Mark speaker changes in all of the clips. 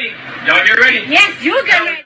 Speaker 1: ready. Y'all get ready.
Speaker 2: Yes, you get ready.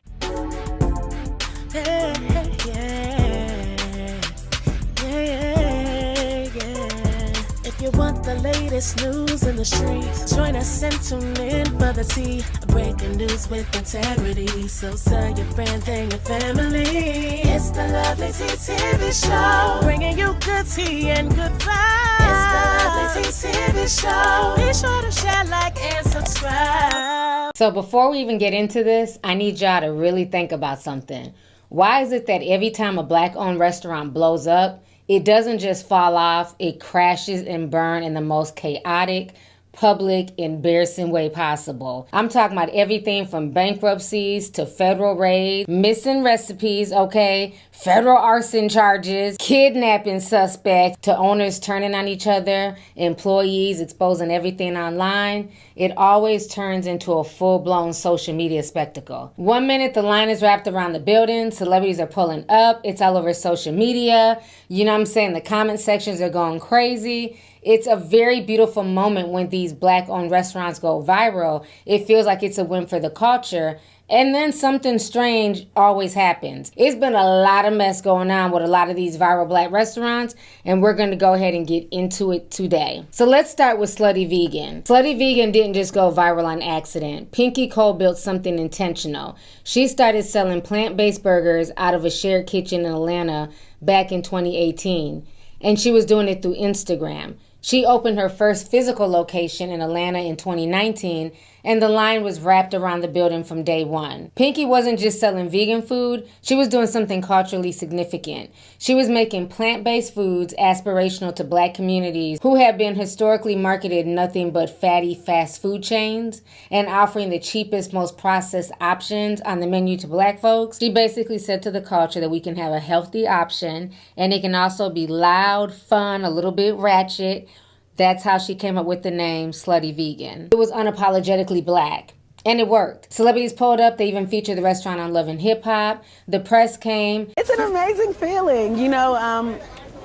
Speaker 3: If you want the latest news in the streets, join us and tune in for the tea. Breaking news with integrity. So tell your friends and your family. It's the Lovelyti TV show, bringing you good tea and good vibes. It's the Lovelyti TV show. Be sure to share, like, and subscribe.
Speaker 4: So before we even get into this, I need y'all to really think about something. Why is it that every time a Black-owned restaurant blows up, it doesn't just fall off, it crashes and burns in the most chaotic, public, embarrassing way possible? I'm talking about everything from bankruptcies to federal raids, missing recipes, okay, federal arson charges, kidnapping suspects, to owners turning on each other, employees exposing everything online. It always turns into a full-blown social media spectacle. 1 minute the line is wrapped around the building, celebrities are pulling up, it's all over social media, you know what I'm saying, the comment sections are going crazy. It's a very beautiful moment when these Black-owned restaurants go viral. It feels like it's a win for the culture. And then something strange always happens. It's been a lot of mess going on with a lot of these viral Black restaurants, and we're going to go ahead and get into it today. So let's start with Slutty Vegan. Slutty Vegan didn't just go viral on accident. Pinky Cole built something intentional. She started selling plant-based burgers out of a shared kitchen in Atlanta back in 2018, and she was doing it through Instagram. She opened her first physical location in Atlanta in 2019, and the line was wrapped around the building from day one. Pinky wasn't just selling vegan food, she was doing something culturally significant. She was making plant-based foods aspirational to Black communities who have been historically marketed nothing but fatty fast food chains, and offering the cheapest, most processed options on the menu to Black folks. She basically said to the culture that we can have a healthy option, and it can also be loud, fun, a little bit ratchet. That's how she came up with the name Slutty Vegan. It was unapologetically Black, and it worked. Celebrities pulled up. They even featured the restaurant on Love and Hip Hop. The press came.
Speaker 5: It's an amazing feeling. You know,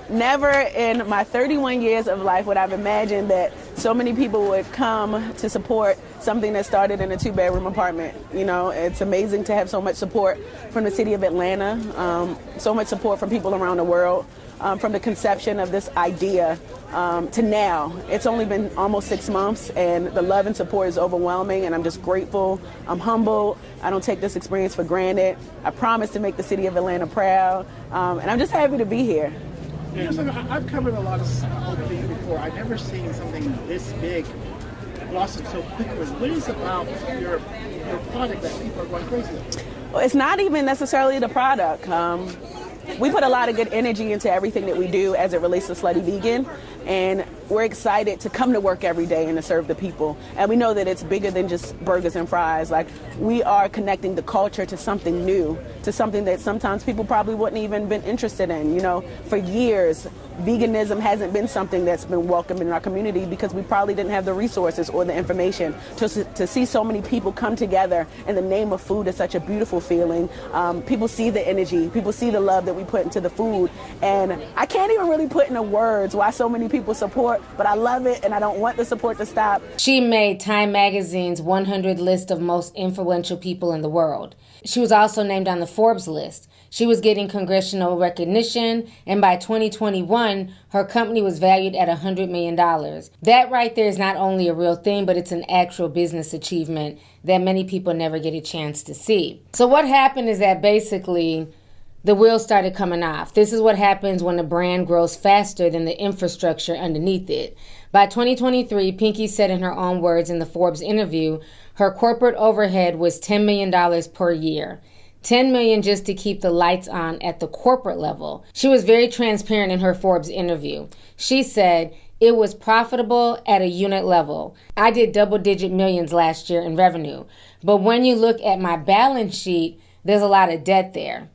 Speaker 5: never in my 31 years of life would I've imagined that so many people would come to support something that started in a 2-bedroom apartment. You know, it's amazing to have so much support from the city of Atlanta, so much support from people around the world. From the conception of this idea to now. It's only been almost 6 months, and the love and support is overwhelming, and I'm just grateful. I'm humble. I don't take this experience for granted. I promise to make the city of Atlanta proud, and I'm just happy to be here.
Speaker 6: You know, I've covered a lot of things before. I've never seen something this big blossom so quickly. What is it about your product that people are going crazy about?
Speaker 5: Well, it's not even necessarily the product. We put a lot of good energy into everything that we do as it relates to Slutty Vegan, and we're excited to come to work every day and to serve the people. And we know that it's bigger than just burgers and fries. Like, we are connecting the culture to something new, to something that sometimes people probably wouldn't even been interested in. You know, for years, veganism hasn't been something that's been welcomed in our community because we probably didn't have the resources or the information. To see so many people come together in the name of food is such a beautiful feeling. People see the energy, people see the love that we put into the food, and I can't even really put into words why so many people support, but I love it and I don't want the support to stop.
Speaker 4: She made Time Magazine's 100 list of most influential people in the world. She was also named on the Forbes list. She was getting congressional recognition, and by 2021, her company was valued at $100 million. That right there is not only a real thing, but it's an actual business achievement that many people never get a chance to see. So what happened is that basically the wheels started coming off. This is what happens when a brand grows faster than the infrastructure underneath it. By 2023, Pinky said in her own words in the Forbes interview, her corporate overhead was $10 million per year. $10 million just to keep the lights on at the corporate level. She was very transparent in her Forbes interview. She said, "It was profitable at a unit level. I did double-digit millions last year in revenue. But when you look at my balance sheet, there's a lot of debt there."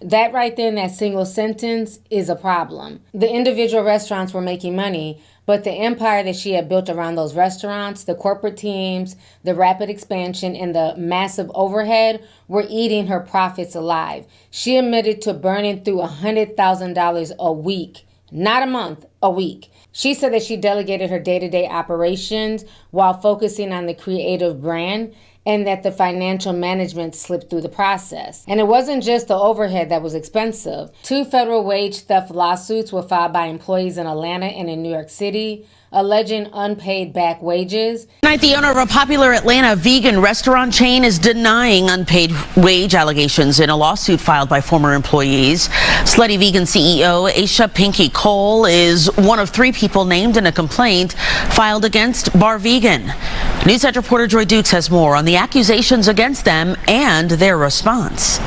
Speaker 4: That right there in that single sentence is a problem. The individual restaurants were making money, but the empire that she had built around those restaurants, the corporate teams, the rapid expansion, and the massive overhead were eating her profits alive. She admitted to burning through $100,000 a week, not a month, a week. She said that she delegated her day-to-day operations while focusing on the creative brand, and that the financial management slipped through the process. And it wasn't just the overhead that was expensive. 2 federal wage theft lawsuits were filed by employees in Atlanta and in New York City, alleging unpaid back wages.
Speaker 1: Tonight, the owner of a popular Atlanta vegan restaurant chain is denying unpaid wage allegations in a lawsuit filed by former employees. Slutty Vegan CEO Aisha Pinky Cole is one of 3 people named in a complaint filed against Bar Vegan. NewsEdge reporter Joy Dukes has more on the accusations against them and their response.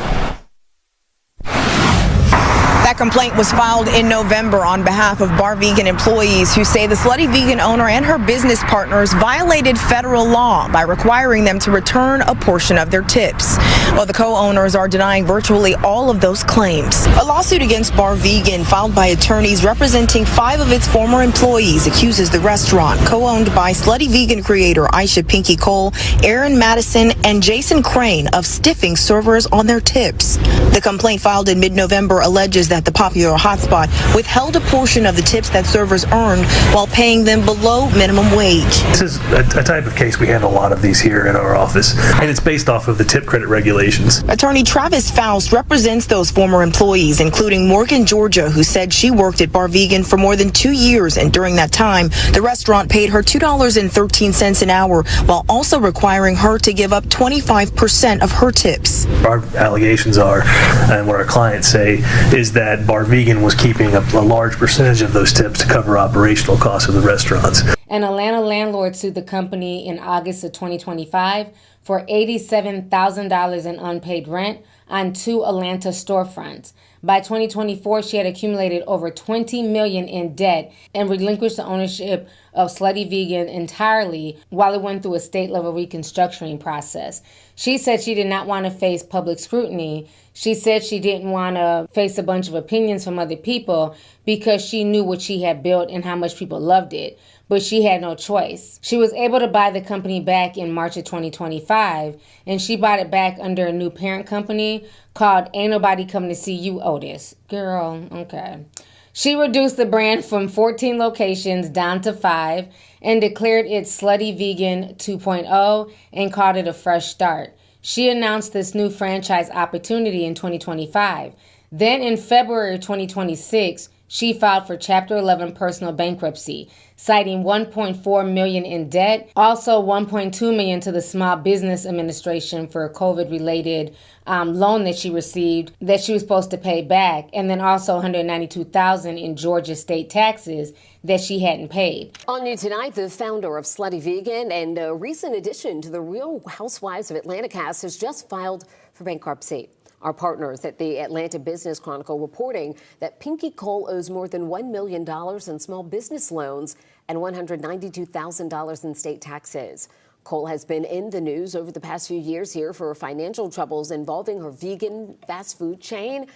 Speaker 2: That complaint was filed in November on behalf of Bar Vegan employees who say the Slutty Vegan owner and her business partners violated federal law by requiring them to return a portion of their tips. While the co-owners are denying virtually all of those claims. A lawsuit against Bar Vegan filed by attorneys representing 5 of its former employees accuses the restaurant, co-owned by Slutty Vegan creator Aisha Pinky Cole, Aaron Madison, and Jason Crane, of stiffing servers on their tips. The complaint filed in mid-November alleges that the popular hotspot withheld a portion of the tips that servers earned while paying them below minimum wage.
Speaker 7: This is a type of case we handle a lot of these here in our office, and it's based off of the tip credit regulations.
Speaker 2: Attorney Travis Faust represents those former employees, including Morgan Georgia, who said she worked at Bar Vegan for more than 2 years, and during that time, the restaurant paid her $2.13 an hour, while also requiring her to give up 25% of her tips.
Speaker 7: Our allegations are, and what our clients say, is that Bar Vegan was keeping a large percentage of those tips to cover operational costs of the restaurants.
Speaker 4: An Atlanta landlord sued the company in August of 2025 for $87,000 in unpaid rent on 2 Atlanta storefronts. By 2024, she had accumulated over $20 million in debt and relinquished the ownership of Slutty Vegan entirely while it went through a state-level reconstructing process. She said she did not want to face public scrutiny. She said she didn't want to face a bunch of opinions from other people because she knew what she had built and how much people loved it. But she had no choice. She was able to buy the company back in March of 2025, and she bought it back under a new parent company called Ain't Nobody Coming to See You, Otis. Girl, okay. She reduced the brand from 14 locations down to 5 and declared it Slutty Vegan 2.0 and called it a fresh start. She announced this new franchise opportunity in 2025. Then in February 2026, she filed for Chapter 11 personal bankruptcy, citing $1.4 million in debt, also $1.2 million to the Small Business Administration for a COVID-related loan that she received that she was supposed to pay back, and then also $192,000 in Georgia state taxes that she hadn't paid.
Speaker 8: On New Tonight, the founder of Slutty Vegan and a recent addition to the Real Housewives of Atlanta cast has just filed for bankruptcy. Our partners at the Atlanta Business Chronicle reporting that Pinky Cole owes more than $1 million in small business loans and $192,000 in state taxes. Cole has been in the news over the past few years here for financial troubles involving her vegan fast food chain.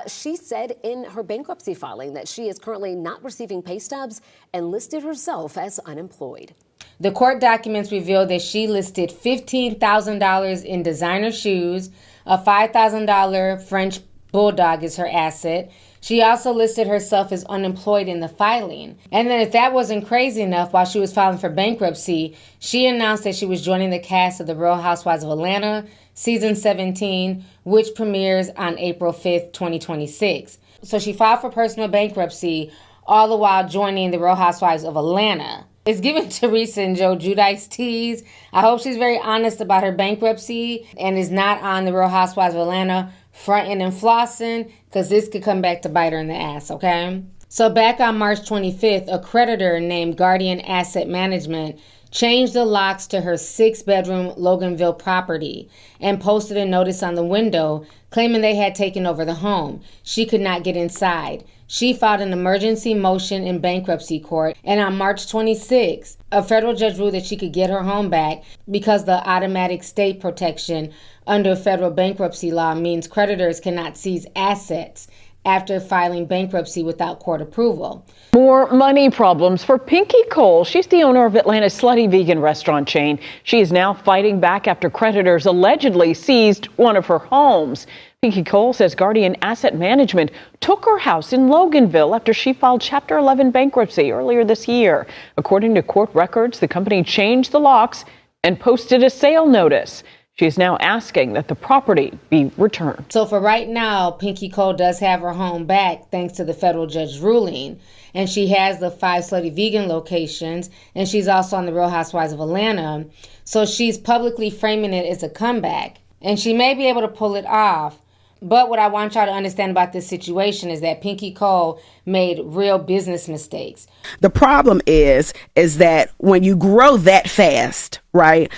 Speaker 8: She said in her bankruptcy filing that she is currently not receiving pay stubs and listed herself as unemployed.
Speaker 4: The court documents revealed that she listed $15,000 in designer shoes, a $5,000 French bulldog is her asset. She also listed herself as unemployed in the filing. And then if that wasn't crazy enough, while she was filing for bankruptcy, she announced that she was joining the cast of The Real Housewives of Atlanta, Season 17, which premieres on April 5th, 2026. So she filed for personal bankruptcy, all the while joining The Real Housewives of Atlanta. It's giving Teresa and Joe Giudice tease. I hope she's very honest about her bankruptcy and is not on The Real Housewives of Atlanta fronting and flossing, because this could come back to bite her in the ass, okay? So back on March 25th, a creditor named Guardian Asset Management changed the locks to her 6-bedroom Loganville property and posted a notice on the window claiming they had taken over the home. She could not get inside. She filed an emergency motion in bankruptcy court, and on March 26th, a federal judge ruled that she could get her home back because the automatic state protection under federal bankruptcy law means creditors cannot seize assets after filing bankruptcy without court approval.
Speaker 9: More money problems for Pinky Cole. She's the owner of Atlanta's Slutty Vegan restaurant chain. She is now fighting back after creditors allegedly seized one of her homes. Pinky Cole says Guardian Asset Management took her house in Loganville after she filed Chapter 11 bankruptcy earlier this year. According to court records, the company changed the locks and posted a sale notice. She is now asking that the property be returned.
Speaker 4: So for right now, Pinky Cole does have her home back thanks to the federal judge ruling. And she has the 5 Slutty Vegan locations, and she's also on the Real Housewives of Atlanta. So she's publicly framing it as a comeback. And she may be able to pull it off. But what I want y'all to understand about this situation is that Pinky Cole made real business mistakes.
Speaker 5: The problem is that when you grow that fast, right,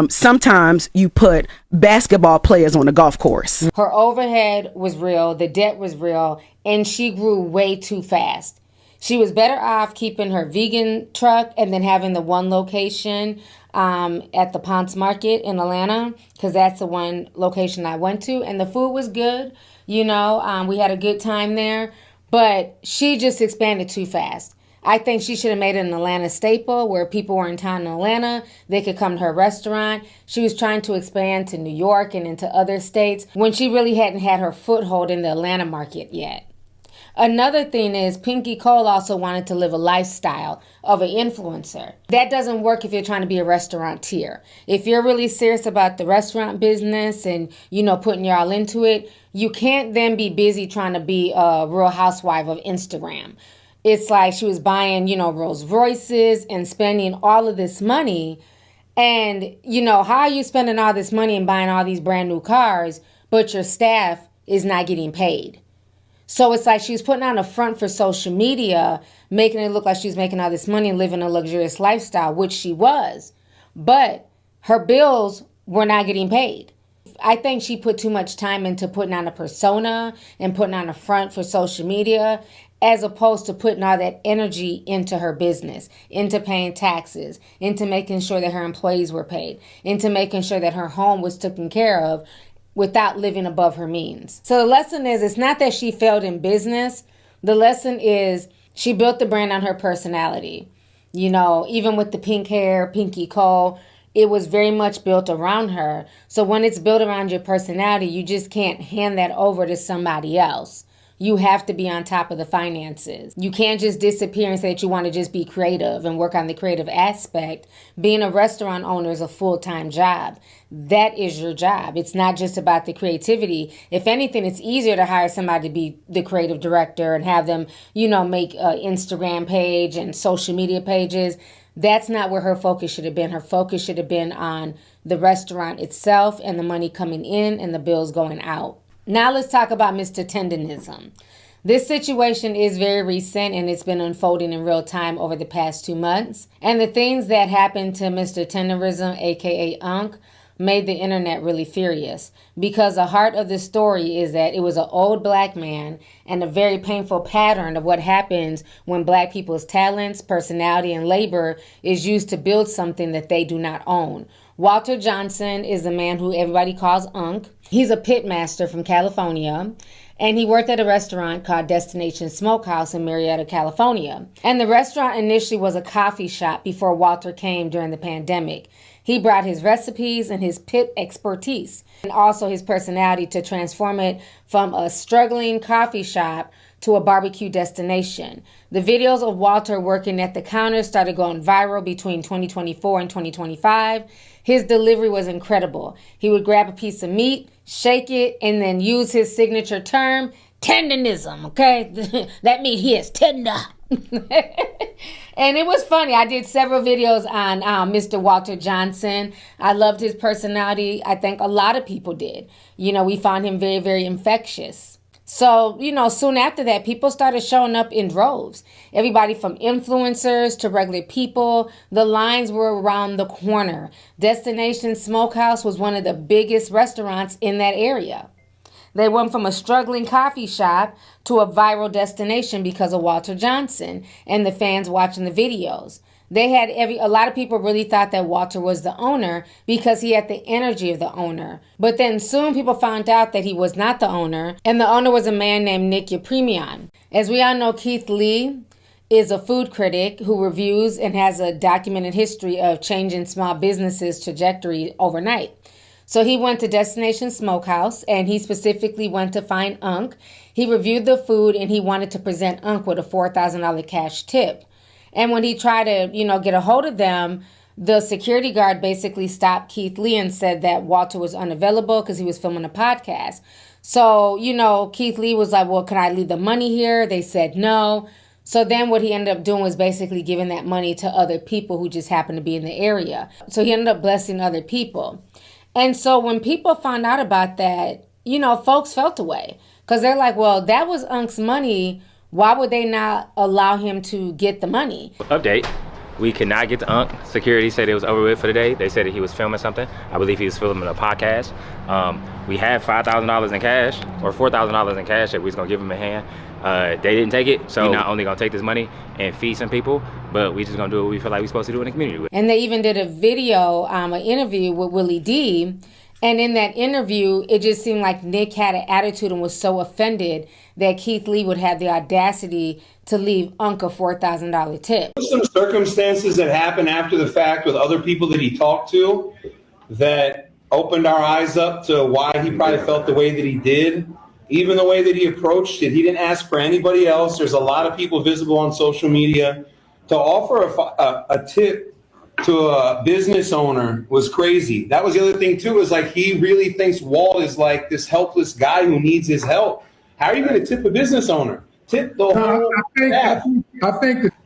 Speaker 5: sometimes you put basketball players on a golf course.
Speaker 4: Her overhead was real, the debt was real, and she grew way too fast. She was better off keeping her vegan truck and then having the one location at the Ponce Market in Atlanta, because that's the one location I went to, and the food was good. We had a good time there, but she just expanded too fast. I think she should have made it an Atlanta staple where people were in town in Atlanta, they could come to her restaurant. She was trying to expand to New York and into other states when she really hadn't had her foothold in the Atlanta market yet. Another thing is Pinky Cole also wanted to live a lifestyle of an influencer. That doesn't work if you're trying to be a restaurateur. If you're really serious about the restaurant business and, putting your all into it, you can't then be busy trying to be a Real Housewife of Instagram. It's like she was buying, Rolls Royces and spending all of this money. And, how are you spending all this money and buying all these brand new cars, but your staff is not getting paid? So it's like she was putting on a front for social media, making it look like she was making all this money and living a luxurious lifestyle, which she was. But her bills were not getting paid. I think she put too much time into putting on a persona and putting on a front for social media, as opposed to putting all that energy into her business, into paying taxes, into making sure that her employees were paid, into making sure that her home was taken care of, without living above her means. So the lesson is, it's not that she failed in business. The lesson is she built the brand on her personality. Even with the pink hair, Pinky Cole, it was very much built around her. So when it's built around your personality, you just can't hand that over to somebody else. You have to be on top of the finances. You can't just disappear and say that you want to just be creative and work on the creative aspect. Being a restaurant owner is a full-time job. That is your job. It's not just about the creativity. If anything, it's easier to hire somebody to be the creative director and have them, make an Instagram page and social media pages. That's not where her focus should have been. Her focus should have been on the restaurant itself and the money coming in and the bills going out. Now let's talk about Mr. Tendernism. This situation is very recent and it's been unfolding in real time over the past 2 months. And the things that happened to Mr. Tendernism, aka Unc, made the internet really furious, because the heart of the story is that it was an old black man and a very painful pattern of what happens when black people's talents, personality, and labor is used to build something that they do not own. Walter Johnson is the man who everybody calls Unc. He's a pit master from California, and he worked at a restaurant called Destination Smokehouse in Marietta, California. And the restaurant initially was a coffee shop before Walter came during the pandemic. He brought his recipes and his pit expertise and also his personality to transform it from a struggling coffee shop to a barbecue destination. The videos of Walter working at the counter started going viral between 2024 and 2025. His delivery was incredible. He would grab a piece of meat, shake it, and then use his signature term, tendernism, okay? That meat here is tender. And it was funny. I did several videos on Mr. Walter Johnson. I loved his personality. I think a lot of people did. We found him very, very infectious. So, soon after that, people started showing up in droves. Everybody from influencers to regular people. The lines were around the corner. Destination Smokehouse was one of the biggest restaurants in that area. They went from a struggling coffee shop to a viral destination because of Walter Johnson and the fans watching the videos. A lot of people really thought that Walter was the owner because he had the energy of the owner. But then soon people found out that he was not the owner, and the owner was a man named Nick Yapremian. As we all know, Keith Lee is a food critic who reviews and has a documented history of changing small businesses' trajectory overnight. So he went to Destination Smokehouse, and he specifically went to find Unc. He reviewed the food, and he wanted to present Unc with a $4,000 cash tip. And when he tried to, get a hold of them, the security guard basically stopped Keith Lee and said that Walter was unavailable because he was filming a podcast. So, Keith Lee was like, well, can I leave the money here? They said no. So then what he ended up doing was basically giving that money to other people who just happened to be in the area. So he ended up blessing other people. And so when people found out about that, folks felt away because they're like, well, that was Unc's money. Why would they not allow him to get the money?
Speaker 10: Update. We could not get to Unc. Security said it was over with for the day. They said that he was filming something. I believe he was filming a podcast. We had $5,000 in cash or $4,000 in cash that we was gonna give him a hand. They didn't take it, so we're not only gonna take this money and feed some people, but we just gonna do what we feel like we're supposed to do in the community.
Speaker 4: And they even did a video, an interview with Willie D. And in that interview, it just seemed like Nick had an attitude and was so offended that Keith Lee would have the audacity to leave Unc a $4,000 tip.
Speaker 11: Some circumstances that happened after the fact with other people that he talked to that opened our eyes up to why he probably felt the way that he did. Even the way that he approached it, he didn't ask for anybody else. There's a lot of people visible on social media. To offer a tip to a business owner was crazy. That was the other thing too, is like he really thinks Walt is like this helpless guy who needs his help. How are you going to tip a business owner? Tip the whole staff.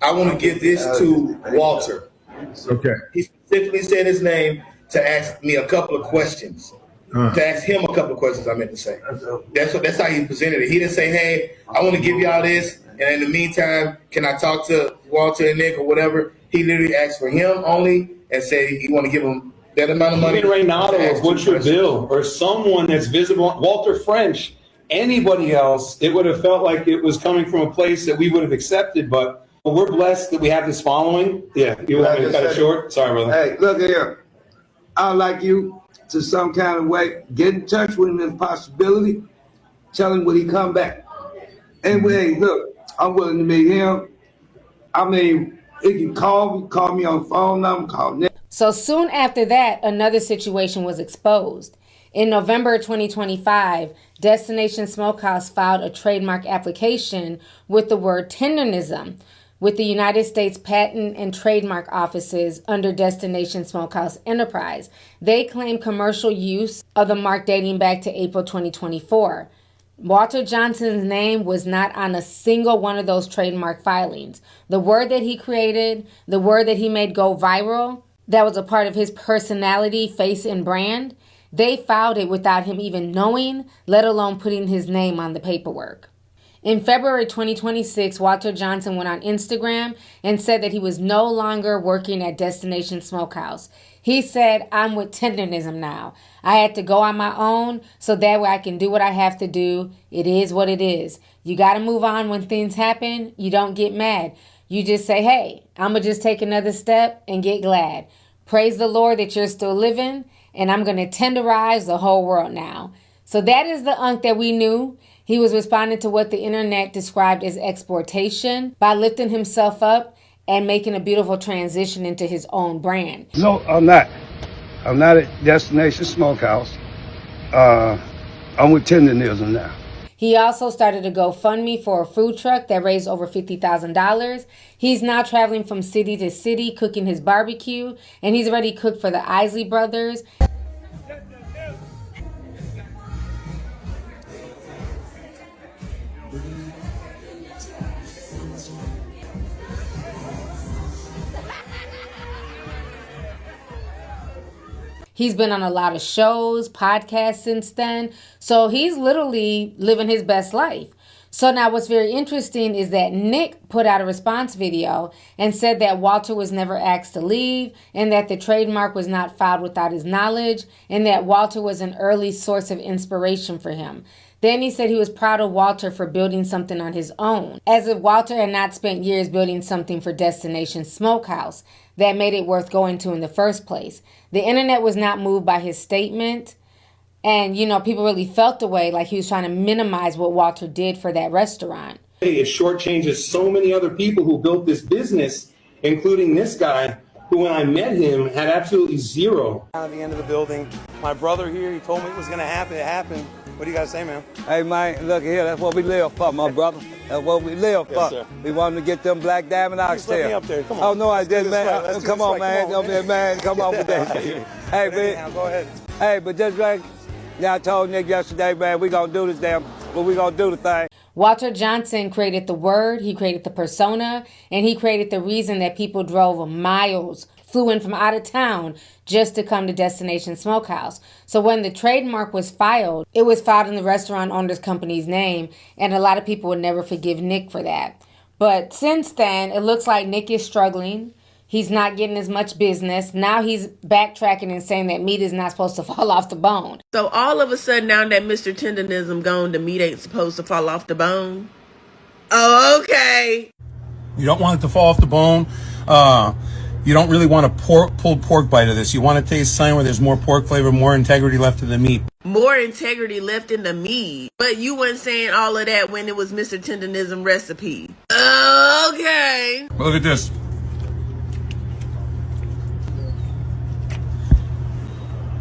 Speaker 12: I want to give this to Walter.
Speaker 13: Okay.
Speaker 12: He specifically said his name to ask me a couple of questions. To ask him a couple of questions, I meant to say. That's how he presented it. He didn't say, hey, I want to give y'all this, and in the meantime, can I talk to Walter and Nick or whatever? He literally asked for him only and said he want to give him that amount of money.
Speaker 11: Even Reynaldo or Butcher Bill or someone that's visible, Walter French, anybody else, it would have felt like it was coming from a place that we would have accepted, but we're blessed that we have this following. Yeah, you want me to cut it short? Sorry, brother.
Speaker 13: Hey, look here. I'd like you to some kind of way get in touch with him if possibility. Tell him when he come back. And hey, look, I'm willing to meet him. I mean, he can call me on the phone number, call Nick.
Speaker 4: So soon after that, another situation was exposed. In November 2025, Destination Smokehouse filed a trademark application with the word Tendernism with the United States Patent and Trademark Offices under Destination Smokehouse Enterprise. They claim commercial use of the mark dating back to April 2024. Walter Johnson's name was not on a single one of those trademark filings. The word that he created, the word that he made go viral, that was a part of his personality, face, and brand, they filed it without him even knowing, let alone putting his name on the paperwork. In February 2026, Walter Johnson went on Instagram and said that he was no longer working at Destination Smokehouse. He said, I'm with Tendernism now. I had to go on my own so that way I can do what I have to do. It is what it is. You got to move on when things happen. You don't get mad. You just say, hey, I'm going to just take another step and get glad. Praise the Lord that you're still living, and I'm going to tenderize the whole world now. So that is the Unc that we knew. He was responding to what the internet described as exploitation by lifting himself up and making a beautiful transition into his own brand.
Speaker 13: No, I'm not. I'm not at Destination Smokehouse. I'm with Tendernism now.
Speaker 4: He also started a GoFundMe for a food truck that raised over $50,000. He's now traveling from city to city cooking his barbecue, and he's already cooked for the Isley brothers. He's been on a lot of shows, podcasts since then. So he's literally living his best life. So now what's very interesting is that Nick put out a response video and said that Walter was never asked to leave and that the trademark was not filed without his knowledge and that Walter was an early source of inspiration for him. Then he said he was proud of Walter for building something on his own, as if Walter had not spent years building something for Destination Smokehouse that made it worth going to in the first place. The internet was not moved by his statement. And, people really felt the way like he was trying to minimize what Walter did for that restaurant.
Speaker 11: It shortchanges so many other people who built this business, including this guy, who when I met him had absolutely zero.
Speaker 14: At the end of the building, my brother here, he told me it was going to happen. It happened. What do you guys say, man?
Speaker 15: Hey, man, look here. That's what we live for, my brother. That's what we live for.
Speaker 14: Yes, sir.
Speaker 15: We want to get them black diamond oxtail.
Speaker 14: Just let me up there. Come on.
Speaker 15: Oh, no, I didn't, man.
Speaker 14: Let's do
Speaker 15: Come
Speaker 14: this
Speaker 15: on,
Speaker 14: right.
Speaker 15: man.
Speaker 14: Come on,
Speaker 15: Man. Come on with that. Hey, man.
Speaker 14: Go ahead.
Speaker 15: Hey, but just like I told Nick yesterday, man, we going to do this but we going to do the thing.
Speaker 4: Walter Johnson created the word, he created the persona, and he created the reason that people drove miles, flew in from out of town just to come to Destination Smokehouse. So when the trademark was filed, it was filed in the restaurant owner's company's name, and a lot of people would never forgive Nick for that. But since then, it looks like Nick is struggling. He's not getting as much business. Now he's backtracking and saying that meat is not supposed to fall off the bone.
Speaker 16: So all of a sudden, now that Mr. Tendernism gone, the meat ain't supposed to fall off the bone? Oh, okay.
Speaker 11: You don't want it to fall off the bone. You don't really want a pulled pork bite of this. You want to taste something where there's more pork flavor, more integrity left in the meat.
Speaker 16: More integrity left in the meat. But you weren't saying all of that when it was Mr. Tendernism recipe. Okay.
Speaker 11: Look at this.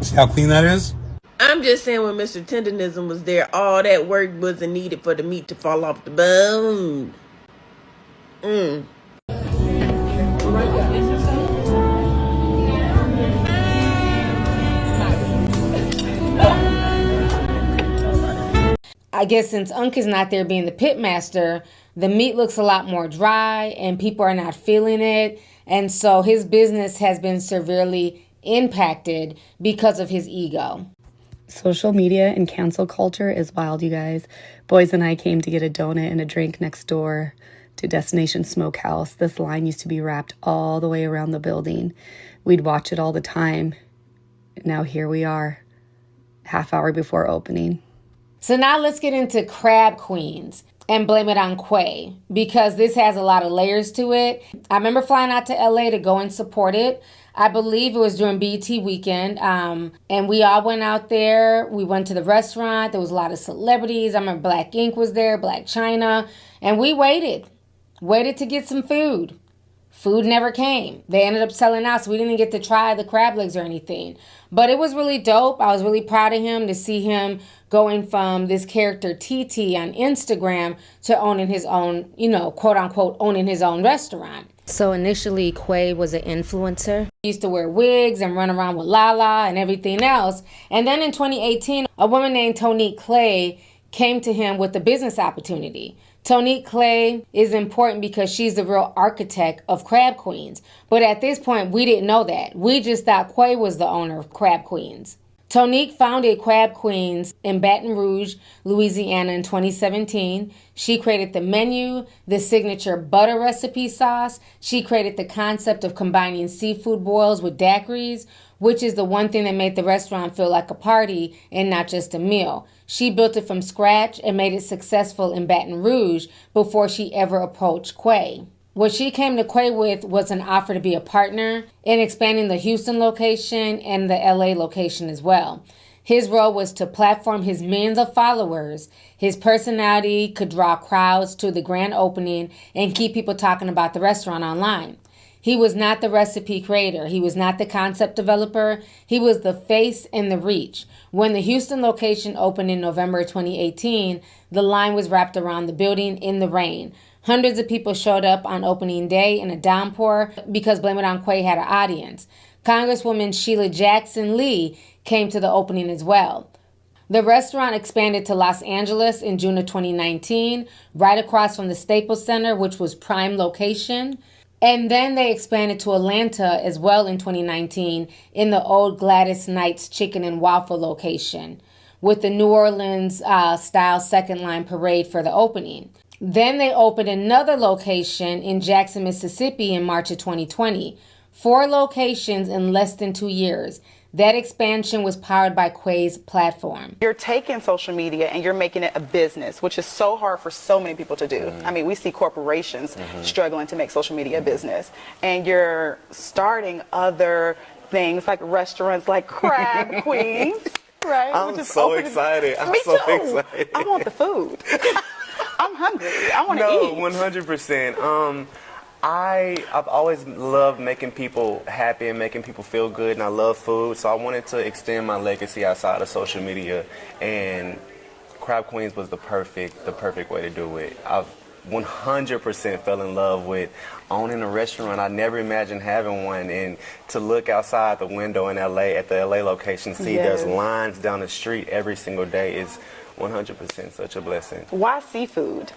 Speaker 11: See how clean that is?
Speaker 16: I'm just saying when Mr. Tendernism was there, all that work wasn't needed for the meat to fall off the bone.
Speaker 4: I guess since Unc is not there being the pit master, the meat looks a lot more dry and people are not feeling it. And so his business has been severely impacted because of his ego.
Speaker 17: Social media and cancel culture is wild, you guys. Boys and I came to get a donut and a drink next door to Destination Smokehouse. This line used to be wrapped all the way around the building. We'd watch it all the time. Now here we are, half hour before opening.
Speaker 4: So now let's get into Crab Queenz and blame it on Quay, because this has a lot of layers to it. I remember flying out to LA to go and support it. I believe it was during BET weekend, and we all went out there. We went to the restaurant. There was a lot of celebrities. I remember Black Ink was there, Black China, and we waited to get some food. Food never came. They ended up selling out, so we didn't get to try the crab legs or anything. But it was really dope. I was really proud of him to see him going from this character TT on Instagram to owning his own, quote unquote, owning his own restaurant.
Speaker 8: So initially, Quay was an influencer.
Speaker 4: He used to wear wigs and run around with Lala and everything else. And then in 2018, a woman named Tonique Clay came to him with a business opportunity. Tonique Clay is important because she's the real architect of Crab Queenz. But at this point, we didn't know that. We just thought Quay was the owner of Crab Queenz. Tonique founded Crab Queenz in Baton Rouge, Louisiana in 2017. She created the menu, the signature butter recipe sauce. She created the concept of combining seafood boils with daiquiris, which is the one thing that made the restaurant feel like a party and not just a meal. She built it from scratch and made it successful in Baton Rouge before she ever approached Quay. What she came to Quay with was an offer to be a partner in expanding the Houston location and the LA location as well. His role was to platform his millions of followers. His personality could draw crowds to the grand opening and keep people talking about the restaurant online. He was not the recipe creator. He was not the concept developer. He was the face and the reach. When the Houston location opened in November 2018, the line was wrapped around the building in the rain. Hundreds of people showed up on opening day in a downpour because Blame It On Quay had an audience. Congresswoman Sheila Jackson Lee came to the opening as well. The restaurant expanded to Los Angeles in June of 2019, right across from the Staples Center, which was prime location. And then they expanded to Atlanta as well in 2019 in the old Gladys Knight's Chicken and Waffle location with the New Orleans style second line parade for the opening. Then they opened another location in Jackson, Mississippi in March of 2020. 4 locations in less than 2 years. That expansion was powered by Quay's platform.
Speaker 18: You're taking social media and you're making it a business, which is so hard for so many people to do. I mean, we see corporations struggling to make social media a business. And you're starting other things like restaurants like Crab Queenz, right?
Speaker 14: I'm so excited. I'm
Speaker 18: Me
Speaker 14: so
Speaker 18: too.
Speaker 14: excited.
Speaker 18: I want the food. I'm hungry. I want to
Speaker 14: No,
Speaker 18: eat.
Speaker 14: 100%. I've always loved making people happy and making people feel good, and I love food, so I wanted to extend my legacy outside of social media and Crab Queenz was the perfect way to do it. I've 100% fell in love with owning a restaurant. I never imagined having one, and to look outside the window in LA at the LA location, see there's lines down the street every single day is 100% such a blessing.
Speaker 18: Why seafood?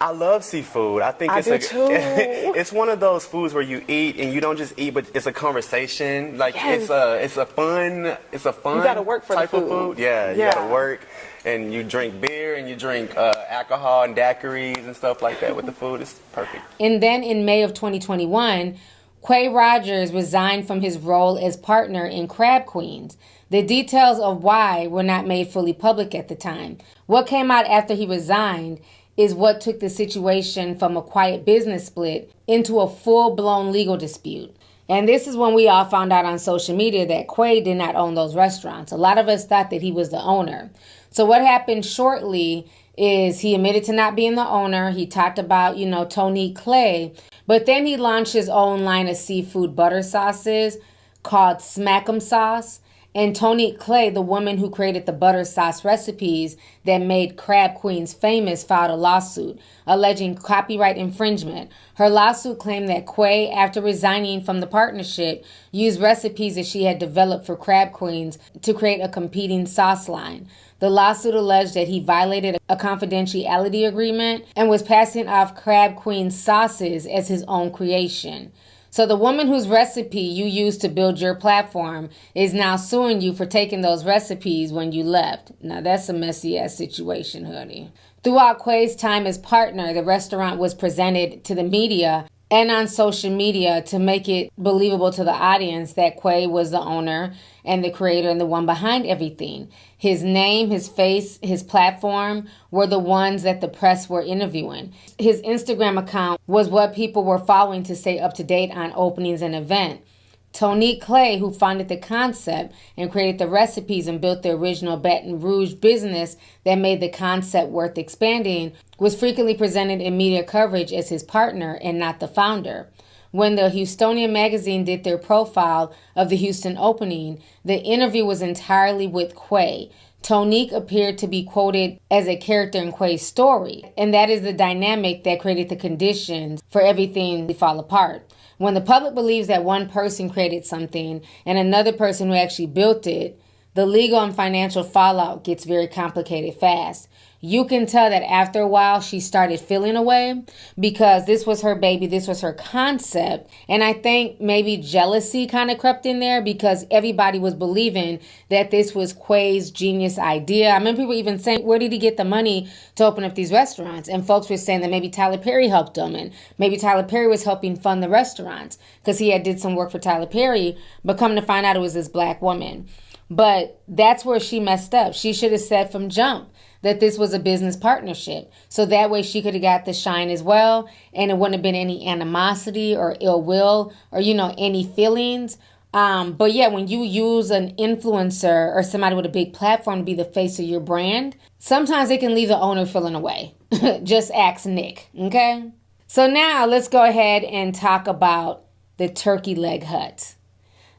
Speaker 14: I love seafood. I think it's one of those foods where you eat and you don't just eat, but it's a conversation. Like it's a fun
Speaker 18: You gotta work for
Speaker 14: type
Speaker 18: the
Speaker 14: of food. Yeah, you gotta work, and you drink beer and you drink alcohol and daiquiris and stuff like that with the food. It's perfect.
Speaker 4: And then in May of 2021, Quay Rogers resigned from his role as partner in Crab Queenz. The details of why were not made fully public at the time. What came out after he resigned is what took the situation from a quiet business split into a full-blown legal dispute. And this is when we all found out on social media that Quay did not own those restaurants. A lot of us thought that he was the owner. So what happened shortly is he admitted to not being the owner. He talked about, Tonique Clay, but then he launched his own line of seafood butter sauces called Smack'em Sauce. And Tonique Clay, the woman who created the butter sauce recipes that made Crab Queenz famous, filed a lawsuit alleging copyright infringement. Her lawsuit claimed that Quay, after resigning from the partnership, used recipes that she had developed for Crab Queenz to create a competing sauce line. The lawsuit alleged that he violated a confidentiality agreement and was passing off Crab Queenz sauces as his own creation. So the woman whose recipe you used to build your platform is now suing you for taking those recipes when you left. Now that's a messy ass situation, honey. Throughout Quay's time as partner, the restaurant was presented to the media and on social media to make it believable to the audience that Quay was the owner and the creator and the one behind everything. His name, his face, his platform were the ones that the press were interviewing. His Instagram account was what people were following to stay up to date on openings and events. Tonique Clay, who funded the concept and created the recipes and built the original Baton Rouge business that made the concept worth expanding, was frequently presented in media coverage as his partner and not the founder. When the Houstonian magazine did their profile of the Houston opening, the interview was entirely with Quay. Tonique appeared to be quoted as a character in Quay's story, and that is the dynamic that created the conditions for everything to fall apart. When the public believes that one person created something and another person who actually built it, the legal and financial fallout gets very complicated fast. You can tell that after a while she started feeling away because this was her baby, this was her concept. And I think maybe jealousy kind of crept in there because everybody was believing that this was Quay's genius idea. I remember people even saying, where did he get the money to open up these restaurants? And folks were saying that maybe Tyler Perry helped him and maybe Tyler Perry was helping fund the restaurants because he had did some work for Tyler Perry, but come to find out it was this black woman. But that's where she messed up. She should have said from jump that this was a business partnership. So that way she could have got the shine as well. And it wouldn't have been any animosity or ill will or, any feelings. But yeah, when you use an influencer or somebody with a big platform to be the face of your brand, sometimes it can leave the owner feeling away. Just ask Nick, okay? So now let's go ahead and talk about the Turkey Leg Hut.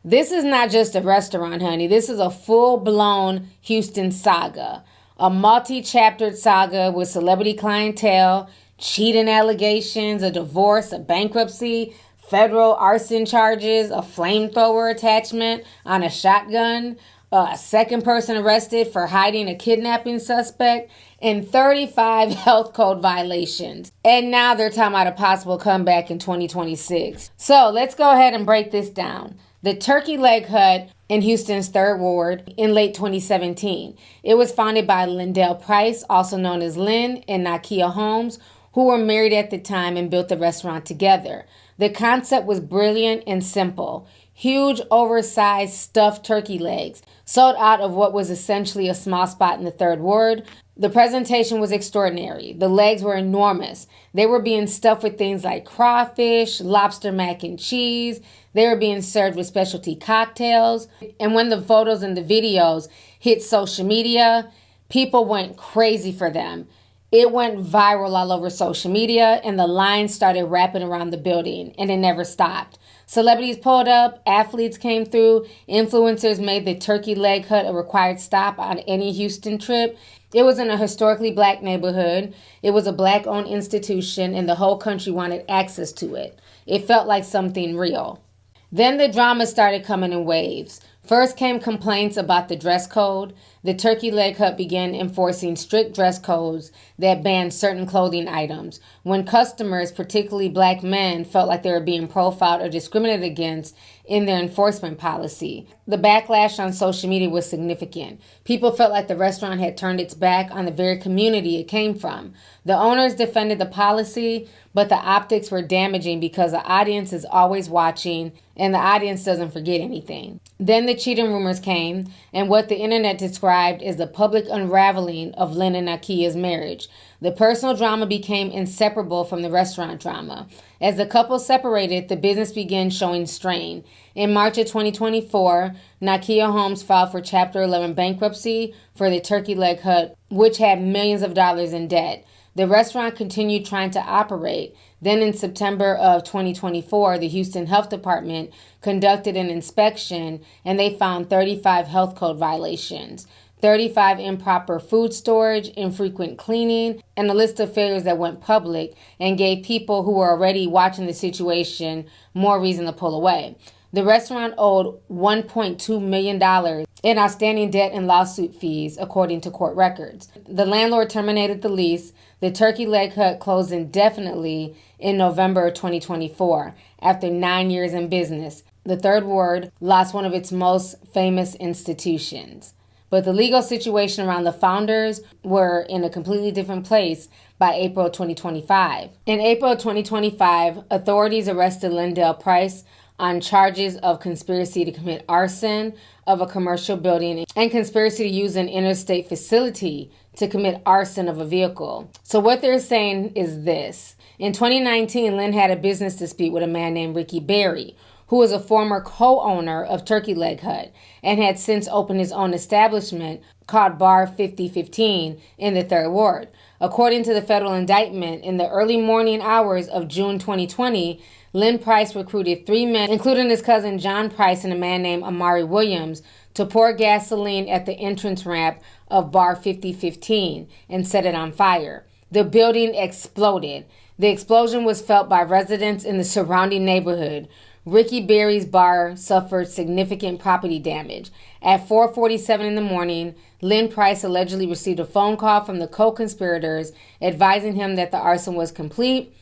Speaker 4: This is not just a restaurant, honey. This is a full-blown Houston saga. A multi-chaptered saga with celebrity clientele, cheating allegations, a divorce, a bankruptcy, federal arson charges, a flamethrower attachment on a shotgun, a second person arrested for hiding a kidnapping suspect, and 35 health code violations. And now they're talking about a possible comeback in 2026. So let's go ahead and break this down. The Turkey Leg Hut in Houston's 3rd Ward in late 2017. It was founded by Lindell Price, also known as Lynn, and Nakia Holmes, who were married at the time and built the restaurant together. The concept was brilliant and simple. Huge, oversized, stuffed turkey legs, sold out of what was essentially a small spot in the 3rd Ward. The presentation was extraordinary. The legs were enormous. They were being stuffed with things like crawfish, lobster mac and cheese. They were being served with specialty cocktails. And when the photos and the videos hit social media, people went crazy for them. It went viral all over social media, and the line started wrapping around the building, and it never stopped. Celebrities pulled up, athletes came through, influencers made the Turkey Leg Hut a required stop on any Houston trip. It was in a historically black neighborhood. It was a black-owned institution, and the whole country wanted access to it. It felt like something real. Then the drama started coming in waves. First came complaints about the dress code. The Turkey Leg Hut began enforcing strict dress codes that banned certain clothing items. When customers, particularly black men, felt like they were being profiled or discriminated against in their enforcement policy, the backlash on social media was significant. People felt like the restaurant had turned its back on the very community it came from. The owners defended the policy, but the optics were damaging because the audience is always watching and the audience doesn't forget anything. Then the cheating rumors came, and what the internet described as the public unraveling of Lynn and Nakia's marriage. The personal drama became inseparable from the restaurant drama. As the couple separated, the business began showing strain. In March of 2024, Nakia Homes filed for Chapter 11 bankruptcy for the Turkey Leg Hut, which had millions of dollars in debt. The restaurant continued trying to operate. Then in September of 2024, the Houston Health Department conducted an inspection, and they found 35 health code violations, 35 improper food storage, infrequent cleaning, and a list of failures that went public and gave people who were already watching the situation more reason to pull away. The restaurant owed $1.2 million in outstanding debt and lawsuit fees, according to court records. The landlord terminated the lease. The Turkey Leg Hut closed indefinitely in November 2024 after 9 years in business. The Third Ward lost one of its most famous institutions. But the legal situation around the founders were in a completely different place by April 2025. In April 2025, authorities arrested Lindell Price on charges of conspiracy to commit arson of a commercial building and conspiracy to use an interstate facility to commit arson of a vehicle. So what they're saying is this. In 2019, Lynn had a business dispute with a man named Ricky Berry, who was a former co-owner of Turkey Leg Hut and had since opened his own establishment called Bar 5015 in the Third Ward. According to the federal indictment, in the early morning hours of June 2020, Lynn Price recruited 3 men, including his cousin John Price and a man named Amari Williams, to pour gasoline at the entrance ramp of Bar 5015 and set it on fire. The building exploded. The explosion was felt by residents in the surrounding neighborhood. Ricky Berry's bar suffered significant property damage. At 4:47 in the morning, Lynn Price allegedly received a phone call from the co-conspirators advising him that the arson was complete.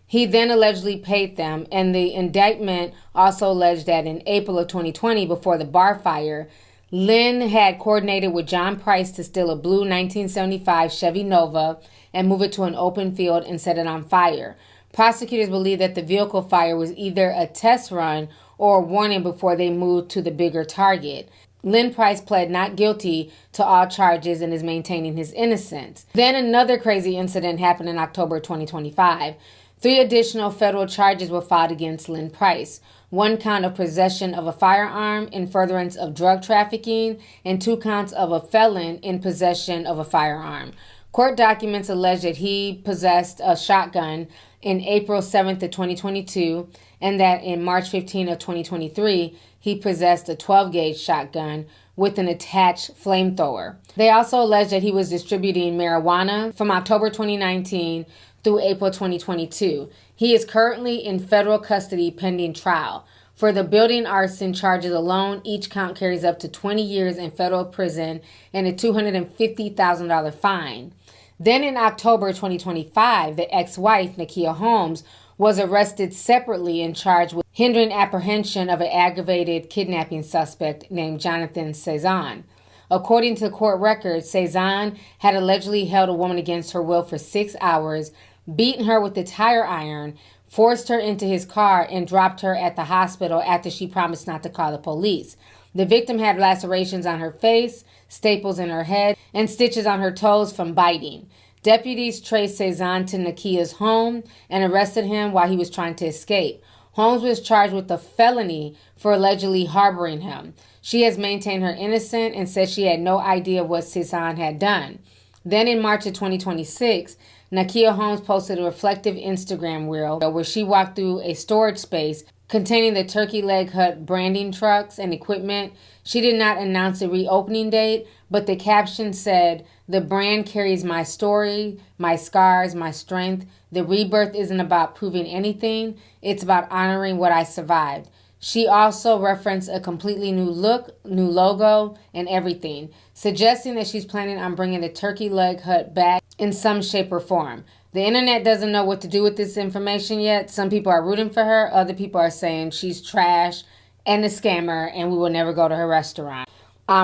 Speaker 4: He then allegedly paid them, and the indictment also alleged that in April of 2020, before the bar fire, Lynn had coordinated with John Price to steal a blue 1975 Chevy Nova and move it to an open field and set it on fire. Prosecutors believe that the vehicle fire was either a test run or a warning before they moved to the bigger target. Lynn Price pled not guilty to all charges and is maintaining his innocence. Then another crazy incident happened in October 2025. 3 additional federal charges were filed against Lynn Price. 1 count of possession of a firearm in furtherance of drug trafficking, and 2 counts of a felon in possession of a firearm. Court documents allege that he possessed a shotgun in April 7th of 2022, and that in March 15th of 2023, he possessed a 12-gauge shotgun with an attached flamethrower. They also allege that he was distributing marijuana from October 2019 through April 2022. He is currently in federal custody pending trial. For the building arson charges alone, each count carries up to 20 years in federal prison and a $250,000 fine. Then in October 2025, the ex-wife, Nakia Holmes, was arrested separately and charged with hindering apprehension of an aggravated kidnapping suspect named Jonathan Cezanne. According to court records, Cezanne had allegedly held a woman against her will for 6 hours, beaten her with a tire iron, forced her into his car, and dropped her at the hospital after she promised not to call the police. The victim had lacerations on her face, staples in her head, and stitches on her toes from biting. Deputies traced Cezanne to Nakia's home and arrested him while he was trying to escape. Holmes was charged with a felony for allegedly harboring him. She has maintained her innocence and said she had no idea what Cezanne had done. Then in March of 2026, Nakia Holmes posted a reflective Instagram reel where she walked through a storage space containing the Turkey Leg Hut branding trucks and equipment. She did not announce a reopening date, but the caption said, "The brand carries my story, my scars, my strength. The rebirth isn't about proving anything. It's about honoring what I survived." She also referenced a completely new look, new logo, and everything, suggesting that she's planning on bringing the Turkey Leg Hut back in some shape or form. The internet doesn't know what to do with this information yet. Some people are rooting for her. Other people are saying she's trash and a scammer and we will never go to her restaurant.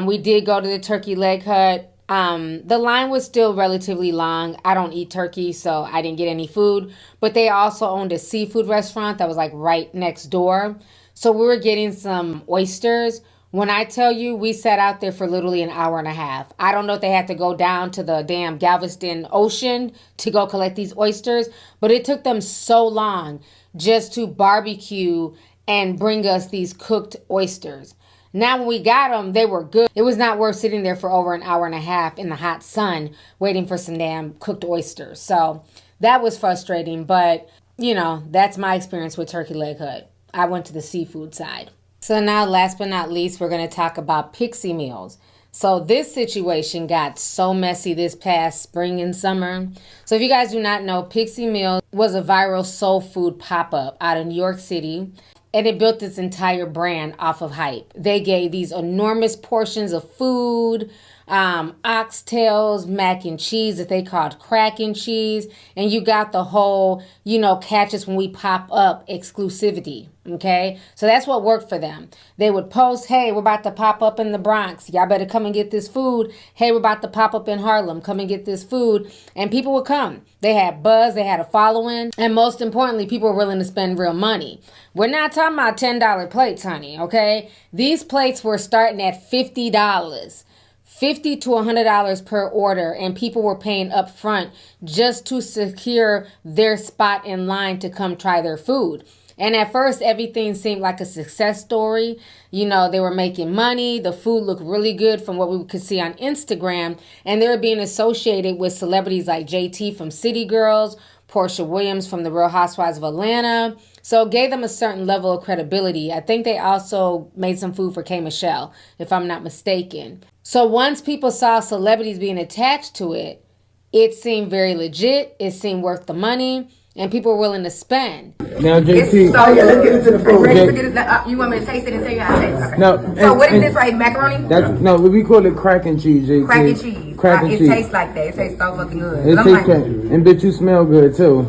Speaker 4: We did go to the Turkey Leg Hut. The line was still relatively long. I don't eat turkey, so I didn't get any food. But they also owned a seafood restaurant that was like right next door. So we were getting some oysters. When I tell you, we sat out there for literally an hour and a half. I don't know if they had to go down to the damn Galveston Ocean to go collect these oysters, but it took them so long just to barbecue and bring us these cooked oysters. Now, when we got them, they were good. It was not worth sitting there for over an hour and a half in the hot sun waiting for some damn cooked oysters. So that was frustrating, but, you know, that's my experience with Turkey Leg Hut. I went to the seafood side. So now, last but not least, we're going to talk about Pixie Meals. So this situation got so messy this past spring and summer. So if you guys do not know, Pixie Meals was a viral soul food pop-up out of New York City. And it built its entire brand off of hype. They gave these enormous portions of food, oxtails, mac and cheese that they called crack and cheese. And you got the whole, you know, catch us when we pop up exclusivity. Okay, so that's what worked for them. They would post, "Hey, we're about to pop up in the Bronx. Y'all better come and get this food. Hey, we're about to pop up in Harlem. Come and get this food." And people would come. They had buzz, they had a following, and most importantly, people were willing to spend real money. We're not talking about $10 plates, honey, okay? These plates were starting at $50. $50 to $100 per order, and people were paying up front just to secure their spot in line to come try their food. And at first, everything seemed like a success story. You know, they were making money. The food looked really good from what we could see on Instagram. And they were being associated with celebrities like JT from City Girls, Portia Williams from The Real Housewives of Atlanta. So it gave them a certain level of credibility. I think they also made some food for K. Michelle, if I'm not mistaken. So once people saw celebrities being attached to it, it seemed very legit. It seemed worth the money. And people were willing to spend.
Speaker 19: Now, JT.
Speaker 20: Let's get into the food. You want me to taste it and tell you how to taste it? Okay.
Speaker 19: No.
Speaker 20: So what is this right? Macaroni?
Speaker 19: No, we call it crack and cheese, JT.
Speaker 20: Crack and cheese.
Speaker 19: Crack and
Speaker 20: it
Speaker 19: cheese.
Speaker 20: Tastes like that. It tastes so fucking good.
Speaker 19: It tastes like, and bitch, you smell good too.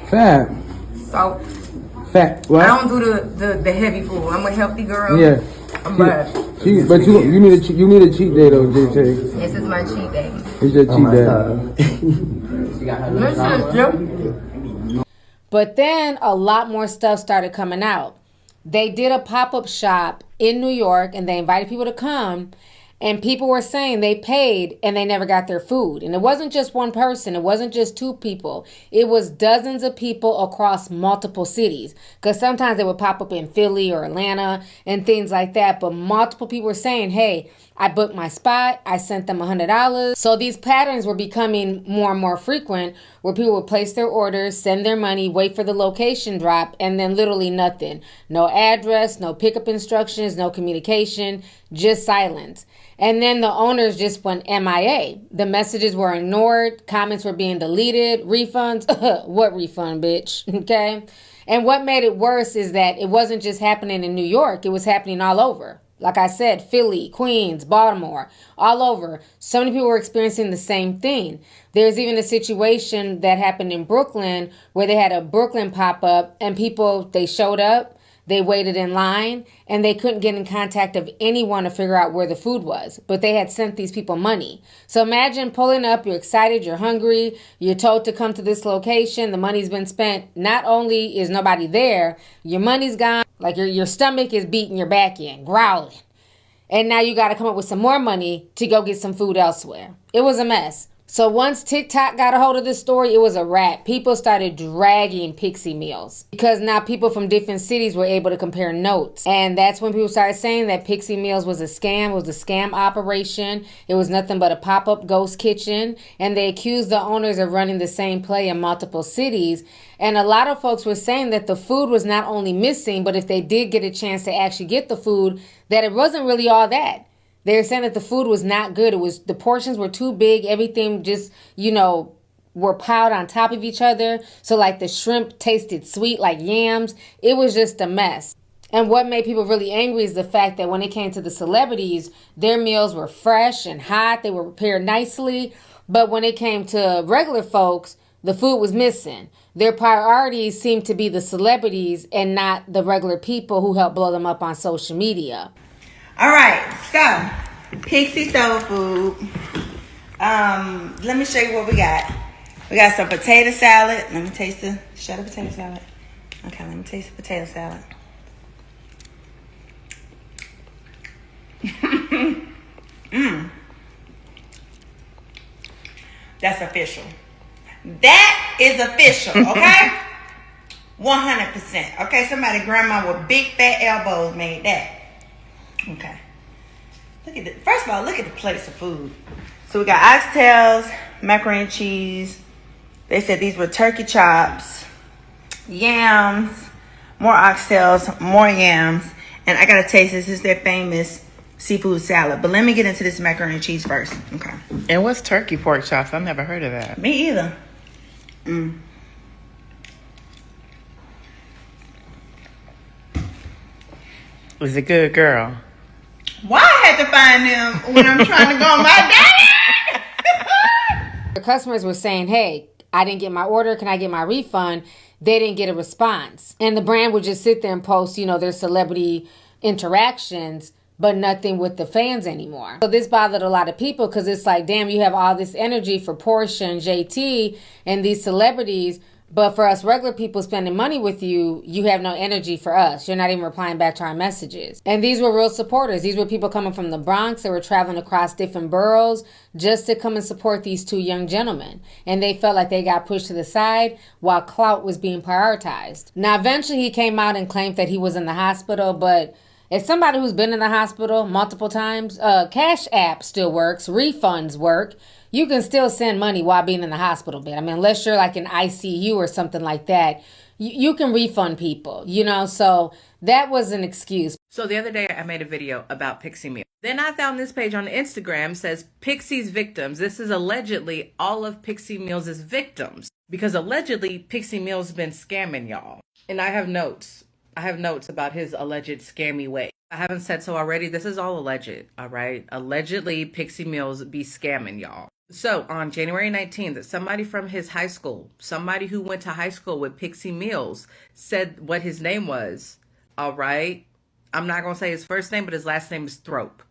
Speaker 19: Fat.
Speaker 20: So.
Speaker 19: Fat. What?
Speaker 20: I don't do the heavy food. I'm a healthy girl.
Speaker 19: Yeah.
Speaker 20: But
Speaker 19: you need a cheat day though, JT.
Speaker 20: This is my cheat day.
Speaker 19: It's your cheat day.
Speaker 4: But then a lot more stuff started coming out. They did a pop-up shop in New York and they invited people to come. And people were saying they paid and they never got their food. And it wasn't just one person. It wasn't just two people. It was dozens of people across multiple cities. Because sometimes they would pop up in Philly or Atlanta and things like that. But multiple people were saying, "Hey, I booked my spot. I sent them $100. So these patterns were becoming more and more frequent where people would place their orders, send their money, wait for the location drop, and then literally nothing. No address, no pickup instructions, no communication, just silence. And then the owners just went MIA. The messages were ignored. Comments were being deleted. Refunds? What refund, bitch? Okay? And what made it worse is that it wasn't just happening in New York. It was happening all over. Like I said, Philly, Queens, Baltimore, all over. So many people were experiencing the same thing. There's even a situation that happened in Brooklyn where they had a Brooklyn pop-up and people, they showed up. They waited in line and they couldn't get in contact of anyone to figure out where the food was. But they had sent these people money. So imagine pulling up, you're excited, you're hungry, you're told to come to this location, the money's been spent. Not only is nobody there, your money's gone, like your stomach is beating your back in, growling. And now you got to come up with some more money to go get some food elsewhere. It was a mess. So once TikTok got a hold of this story, it was a wrap. People started dragging Pixie Meals because now people from different cities were able to compare notes. And that's when people started saying that Pixie Meals was a scam. It was a scam operation. It was nothing but a pop-up ghost kitchen. And they accused the owners of running the same play in multiple cities. And a lot of folks were saying that the food was not only missing, but if they did get a chance to actually get the food, that it wasn't really all that. They're saying that the food was not good. The portions were too big. Everything just, were piled on top of each other. So like the shrimp tasted sweet like yams. It was just a mess. And what made people really angry is the fact that when it came to the celebrities, their meals were fresh and hot. They were prepared nicely. But when it came to regular folks, the food was missing. Their priorities seemed to be the celebrities and not the regular people who helped blow them up on social media.
Speaker 21: All right, so Pixie Soul Food. Let me show you what we got. We got some potato salad. Let me taste the potato salad. Okay, let me taste the potato salad. That's official. That is official, okay? 100%. Okay, somebody grandma with big fat elbows made that. Okay. First of all, look at the plates of food. So we got oxtails, macaroni and cheese. They said these were turkey chops, yams, more oxtails, more yams. And I gotta taste this. This is their famous seafood salad. But let me get into this macaroni and cheese first. Okay.
Speaker 22: And what's turkey pork chops? I've never heard of that.
Speaker 21: Me either.
Speaker 22: Was it good, girl?
Speaker 21: Why I had to find them when I'm trying to go on my diet?
Speaker 4: The customers were saying, hey, I didn't get my order. Can I get my refund? They didn't get a response. And the brand would just sit there and post, their celebrity interactions, but nothing with the fans anymore. So this bothered a lot of people because it's like, damn, you have all this energy for Portia and JT and these celebrities, but for us regular people spending money with you, you have no energy for us. You're not even replying back to our messages. And these were real supporters. These were people coming from the Bronx. They were traveling across different boroughs just to come and support these two young gentlemen. And they felt like they got pushed to the side while clout was being prioritized. Now, eventually he came out and claimed that he was in the hospital, but as somebody who's been in the hospital multiple times, Cash App still works, refunds work. You can still send money while being in the hospital bed. I mean, unless you're like in ICU or something like that, you can refund people, so that was an excuse.
Speaker 23: So the other day I made a video about Pixie Meals. Then I found this page on Instagram says Pixie's victims. This is allegedly all of Pixie Meals' victims because allegedly Pixie Meals has been scamming y'all. And I have notes. About his alleged scammy way. I haven't said so already. This is all alleged, all right? Allegedly, Pixie Meals be scamming y'all. So on January 19th, somebody from his high school, somebody who went to high school with Pixie Meals said what his name was, all right? I'm not going to say his first name, but his last name is Thrope.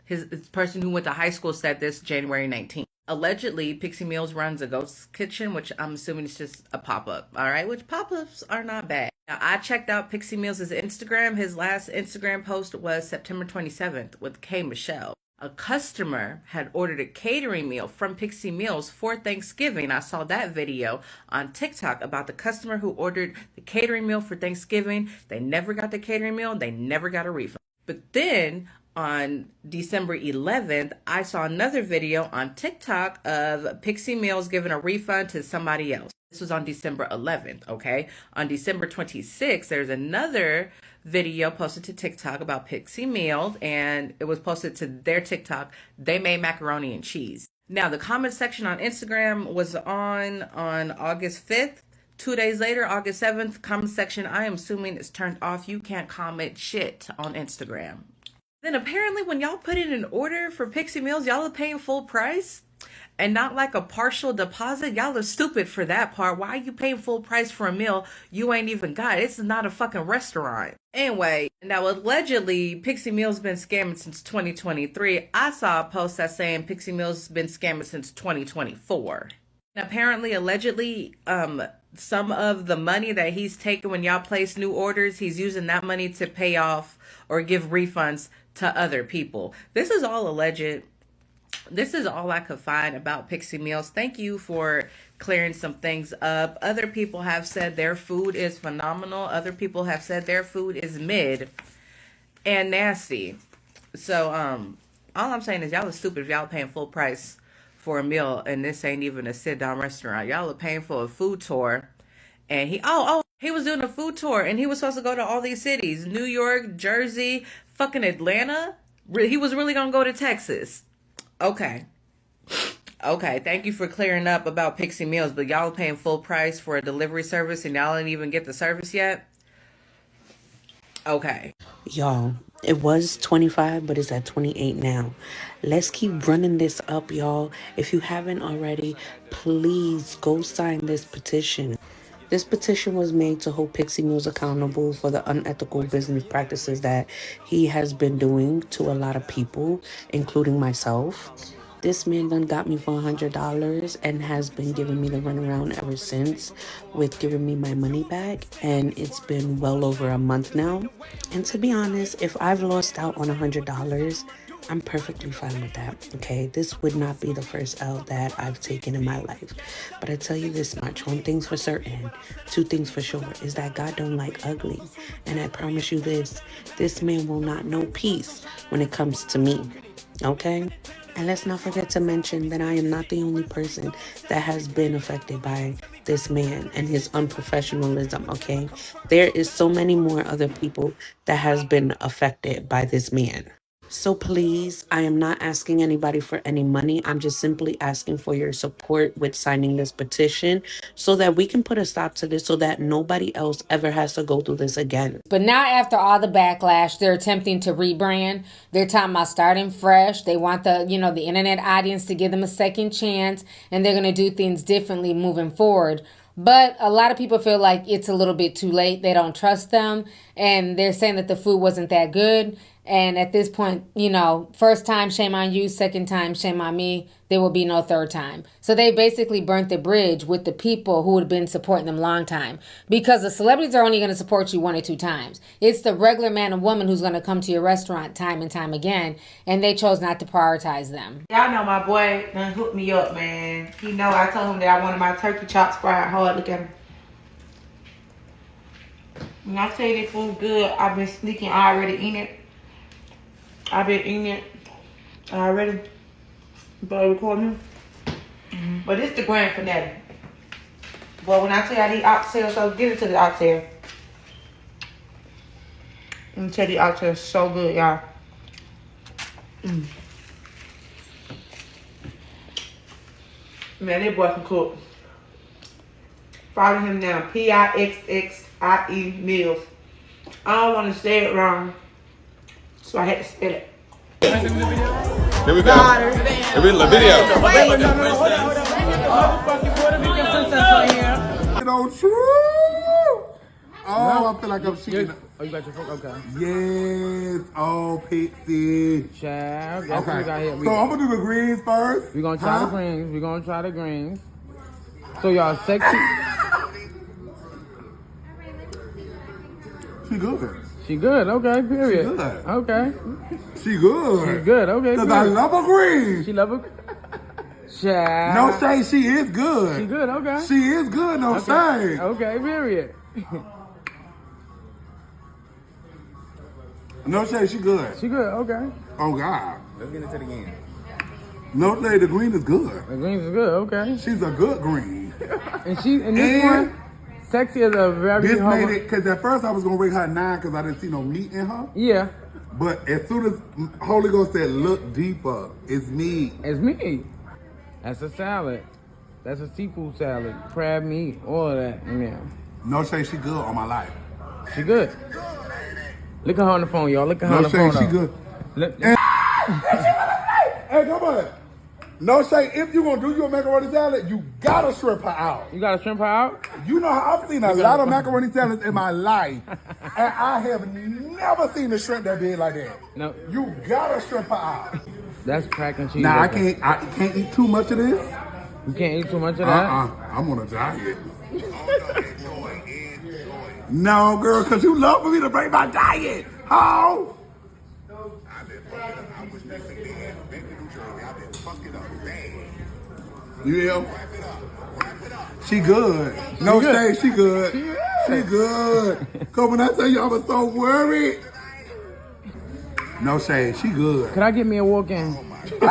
Speaker 23: His person who went to high school said this January 19th. Allegedly, Pixie Meals runs a ghost kitchen, which I'm assuming is just a pop-up, all right? Which pop-ups are not bad. Now, I checked out Pixie Meals' Instagram. His last Instagram post was September 27th with K. Michelle. A customer had ordered a catering meal from Pixie Meals for Thanksgiving. I saw that video on TikTok about the customer who ordered the catering meal for Thanksgiving. They never got the catering meal. They never got a refund. But then on December 11th, I saw another video on TikTok of Pixie Meals giving a refund to somebody else. This was on December 11th, okay? On December 26th, there's another video posted to TikTok about Pixie Meals, and it was posted to their TikTok. They made macaroni and cheese. Now, the comment section on Instagram was on August 5th. 2 days later, August 7th, comment section, I am assuming it's turned off. You can't comment shit on Instagram. Then apparently when y'all put in an order for Pixie Meals, y'all are paying full price and not like a partial deposit. Y'all are stupid for that part. Why are you paying full price for a meal you ain't even got? This is not a fucking restaurant. Anyway, now allegedly Pixie Meals been scamming since 2023. I saw a post that's saying Pixie Meals has been scamming since 2024. And apparently, allegedly, some of the money that he's taking when y'all place new orders, he's using that money to pay off or give refunds to other people. This is all alleged. this is all I could find about Pixie Meals. Thank you for clearing some things up. Other people have said their food is phenomenal. Other people have said their food is mid and nasty. So, all I'm saying is y'all are stupid if y'all are paying full price for a meal and this ain't even a sit-down restaurant. Y'all are paying for a food tour. And he was doing a food tour and he was supposed to go to all these cities. New York, Jersey, fucking Atlanta. He was really gonna go to Texas. Okay, thank you for clearing up about Pixie Meals, but y'all are paying full price for a delivery service and y'all didn't even get the service yet? Okay.
Speaker 1: Y'all, it was 25, but it's at 28 now. Let's keep running this up, y'all. If you haven't already, please go sign this petition. This petition was made to hold Pixie Meals accountable for the unethical business practices that he has been doing to a lot of people, including myself. This man done got me for $100 and has been giving me the runaround ever since with giving me my money back. And it's been well over a month now. And to be honest, if I've lost out on $100, I'm perfectly fine with that, okay? This would not be the first L that I've taken in my life. But I tell you this much, one thing's for certain, two things for sure, is that God don't like ugly. And I promise you this man will not know peace when it comes to me, okay? And let's not forget to mention that I am not the only person that has been affected by this man and his unprofessionalism, okay? There is so many more other people that has been affected by this man. So please, I am not asking anybody for any money. I'm just simply asking for your support with signing this petition so that we can put a stop to this so that nobody else ever has to go through this again.
Speaker 4: But now after all the backlash, they're attempting to rebrand. They're talking about starting fresh. They want the internet audience to give them a second chance, and they're going to do things differently moving forward. But a lot of people feel like it's a little bit too late. They don't trust them, and they're saying that the food wasn't that good. And at this point, first time, shame on you. Second time, shame on me. There will be no third time. So they basically burnt the bridge with the people who had been supporting them long time. Because the celebrities are only going to support you 1 or 2 times. It's the regular man and woman who's going to come to your restaurant time and time again. And they chose not to prioritize them.
Speaker 21: Y'all know my boy done hooked me up, man. He know I told him that I wanted my turkey chops fried hard. Look at him. When I say this food good, I've been sneaking already eating it. I've been eating it already. But recording. But it's the grand finale. But when I tell you I eat oxtail, so get into the oxtail. Let me tell you, the oxtail is so good, y'all. Man, that boy can cook. Follow him now. Pixie Meals. I don't want to say it wrong, so I had to spell it.
Speaker 3: Here we go. Here we go. Video.
Speaker 6: Don't true. Oh, I feel like I'm cheating.
Speaker 19: Oh, you got your phone? Okay.
Speaker 6: Yes. Oh, Pixie.
Speaker 19: Child.
Speaker 6: Okay. So I'm gonna do the greens first.
Speaker 19: We're gonna try the greens. We're gonna try the greens. So y'all sexy.
Speaker 6: She good.
Speaker 19: She good. Okay. Period.
Speaker 6: She good.
Speaker 19: Okay.
Speaker 6: She good.
Speaker 19: She good. Okay.
Speaker 6: Cause I love her green.
Speaker 19: She love her. Child.
Speaker 6: No shade. She is good.
Speaker 19: She good. Okay.
Speaker 6: She is good. No shade.
Speaker 19: Okay. Period.
Speaker 6: No shade. She good.
Speaker 19: She good. Okay.
Speaker 6: Oh God.
Speaker 3: Let's get into the game.
Speaker 6: No shade. The green is good.
Speaker 19: The green is good. Okay.
Speaker 6: She's a good green.
Speaker 19: And this one. Sexy is a very
Speaker 6: This made it, because at first I was going to rate her 9 because I didn't see no meat in her.
Speaker 19: Yeah.
Speaker 6: But as soon as Holy Ghost said, look deeper, it's meat.
Speaker 19: It's meat. That's a salad. That's a seafood salad. Crab meat, all of that in there.
Speaker 6: No shade, she good on my life.
Speaker 19: She good. Look at her on the phone, y'all. Look at her on the phone.
Speaker 6: No shade, she good. Hey, come on. No shade, if you gonna do your macaroni salad, you gotta shrimp her out.
Speaker 19: You gotta shrimp her out?
Speaker 6: You know how I've seen a lot of macaroni salads in my life, and I have never seen a shrimp that big like that.
Speaker 19: No.
Speaker 6: You gotta shrimp her out.
Speaker 19: That's crack and cheese.
Speaker 6: Now I can't eat too much of this.
Speaker 19: You can't eat too much of that?
Speaker 6: I'm on a diet. No, girl, because you love for me to break my diet. How? You hear? She good. No shade, she good. She good. Cause when I tell you I was so worried. No shade, she good.
Speaker 19: Could I get me a walk-in? Could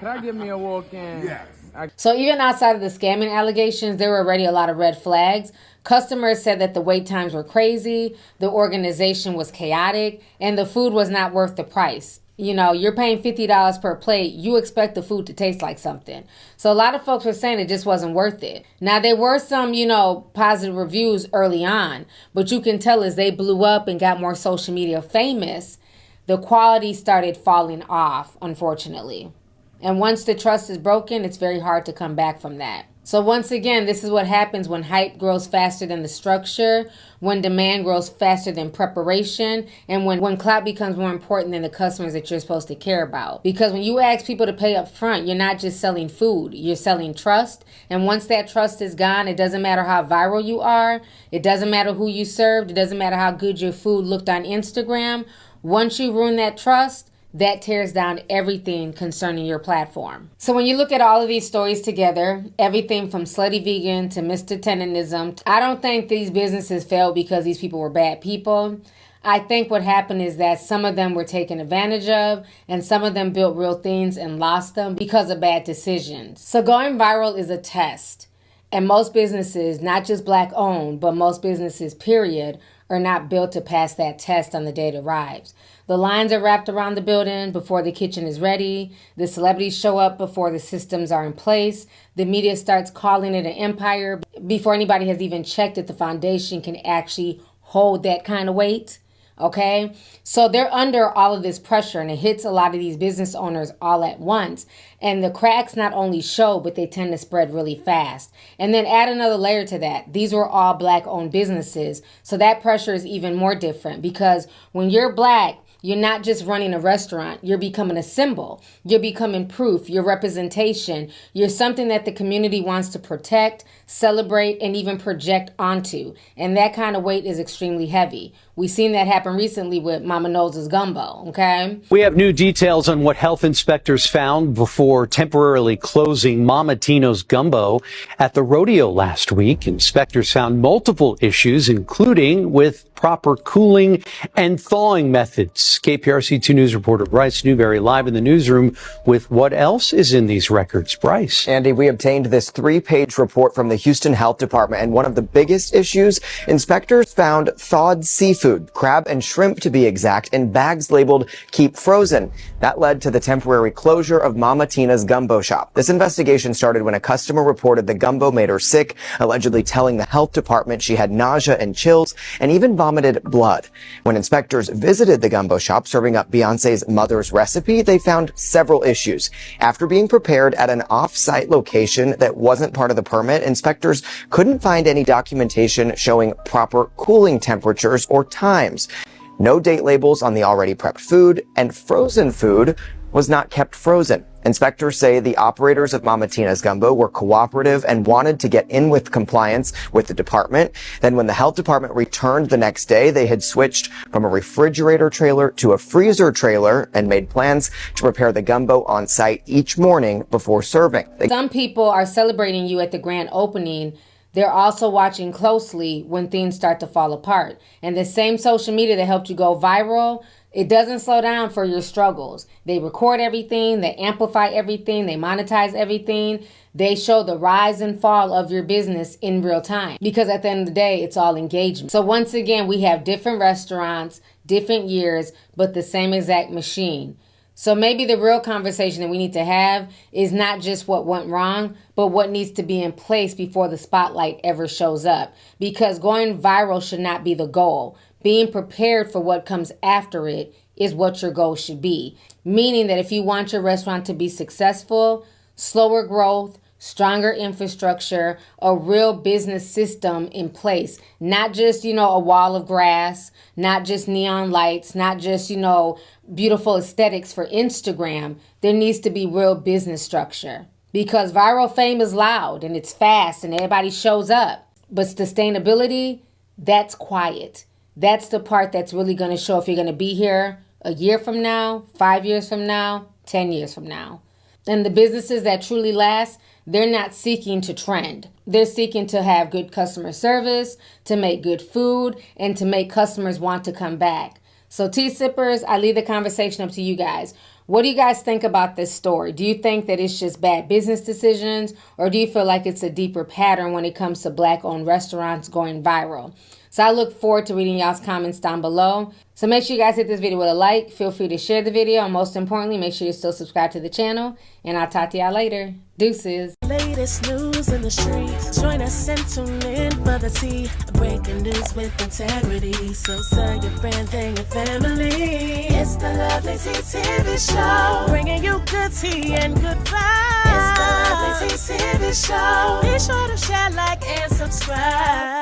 Speaker 19: I get me a walk-in?
Speaker 6: Yes.
Speaker 4: So even outside of the scamming allegations, there were already a lot of red flags. Customers said that the wait times were crazy, the organization was chaotic, and the food was not worth the price. You know, you're paying $50 per plate. You expect the food to taste like something. So a lot of folks were saying it just wasn't worth it. Now, there were some, positive reviews early on, but you can tell as they blew up and got more social media famous, the quality started falling off, unfortunately. And once the trust is broken, it's very hard to come back from that. So once again, this is what happens when hype grows faster than the structure, when demand grows faster than preparation, and when clout becomes more important than the customers that you're supposed to care about. Because when you ask people to pay up front, you're not just selling food, you're selling trust. And once that trust is gone, it doesn't matter how viral you are, it doesn't matter who you served, it doesn't matter how good your food looked on Instagram. Once you ruin that trust, that tears down everything concerning your platform. So when you look at all of these stories together, everything from Slutty Vegan to Mr. Tendernism, I don't think these businesses failed because these people were bad people. I think what happened is that some of them were taken advantage of and some of them built real things and lost them because of bad decisions. So going viral is a test. And most businesses, not just Black owned, but most businesses, period, are not built to pass that test on the day it arrives. The lines are wrapped around the building before the kitchen is ready. The celebrities show up before the systems are in place. The media starts calling it an empire before anybody has even checked if the foundation can actually hold that kind of weight. Okay, so they're under all of this pressure and it hits a lot of these business owners all at once. And the cracks not only show, but they tend to spread really fast. And then add another layer to that. These were all Black owned businesses. So that pressure is even more different because when you're Black, you're not just running a restaurant. You're becoming a symbol. You're becoming proof, your representation. You're something that the community wants to protect, celebrate, and even project onto. And that kind of weight is extremely heavy. We've seen that happen recently with Mama Nose's gumbo, okay?
Speaker 2: We have new details on what health inspectors found before temporarily closing Mama Tino's gumbo at the rodeo last week. Inspectors found multiple issues, including with proper cooling and thawing methods. KPRC2 News reporter Bryce Newberry live in the newsroom with what else is in these records. Bryce.
Speaker 7: Andy, we obtained this 3-page report from the Houston Health Department, and one of the biggest issues, inspectors found thawed seafood, crab and shrimp to be exact, in bags labeled keep frozen. That led to the temporary closure of Mama Tina's gumbo shop. This investigation started when a customer reported the gumbo made her sick, allegedly telling the health department she had nausea and chills and even vomited blood. When inspectors visited the gumbo shop serving up Beyonce's mother's recipe, they found several issues. After being prepared at an off-site location that wasn't part of the permit, inspectors couldn't find any documentation showing proper cooling temperatures or times. No date labels on the already prepped food, and frozen food was not kept frozen. Inspectors say the operators of Mama Tina's Gumbo were cooperative and wanted to get in with compliance with the department. Then when the health department returned the next day, they had switched from a refrigerator trailer to a freezer trailer and made plans to prepare the gumbo on site each morning before serving.
Speaker 4: Some people are celebrating you at the grand opening. They're also watching closely when things start to fall apart. And the same social media that helped you go viral, it doesn't slow down for your struggles. They record everything, they amplify everything, they monetize everything. They show the rise and fall of your business in real time. Because at the end of the day, it's all engagement. So once again, we have different restaurants, different years, but the same exact machine. So maybe the real conversation that we need to have is not just what went wrong, but what needs to be in place before the spotlight ever shows up. Because going viral should not be the goal. Being prepared for what comes after it is what your goal should be. Meaning that if you want your restaurant to be successful, slower growth, stronger infrastructure, a real business system in place. Not just, a wall of grass, not just neon lights, not just, beautiful aesthetics for Instagram. There needs to be real business structure. Because viral fame is loud and it's fast and everybody shows up. But sustainability, that's quiet. That's the part that's really going to show if you're going to be here a year from now, 5 years from now, 10 years from now. And the businesses that truly last, they're not seeking to trend. They're seeking to have good customer service, to make good food, and to make customers want to come back. So tea sippers, I leave the conversation up to you guys. What do you guys think about this story? Do you think that it's just bad business decisions, or do you feel like it's a deeper pattern when it comes to Black-owned restaurants going viral? So I look forward to reading y'all's comments down below. So make sure you guys hit this video with a like. Feel free to share the video. And most importantly, make sure you're still subscribed to the channel. And I'll talk to y'all later. Deuces.
Speaker 5: Latest news in the streets. Join us and tune in for the tea. Breaking news with integrity. So tell your friends and your family. It's the Lovelyti TV show. Bringing you good tea and good vibes. It's the Lovelyti TV show. Be sure to share, like, and subscribe.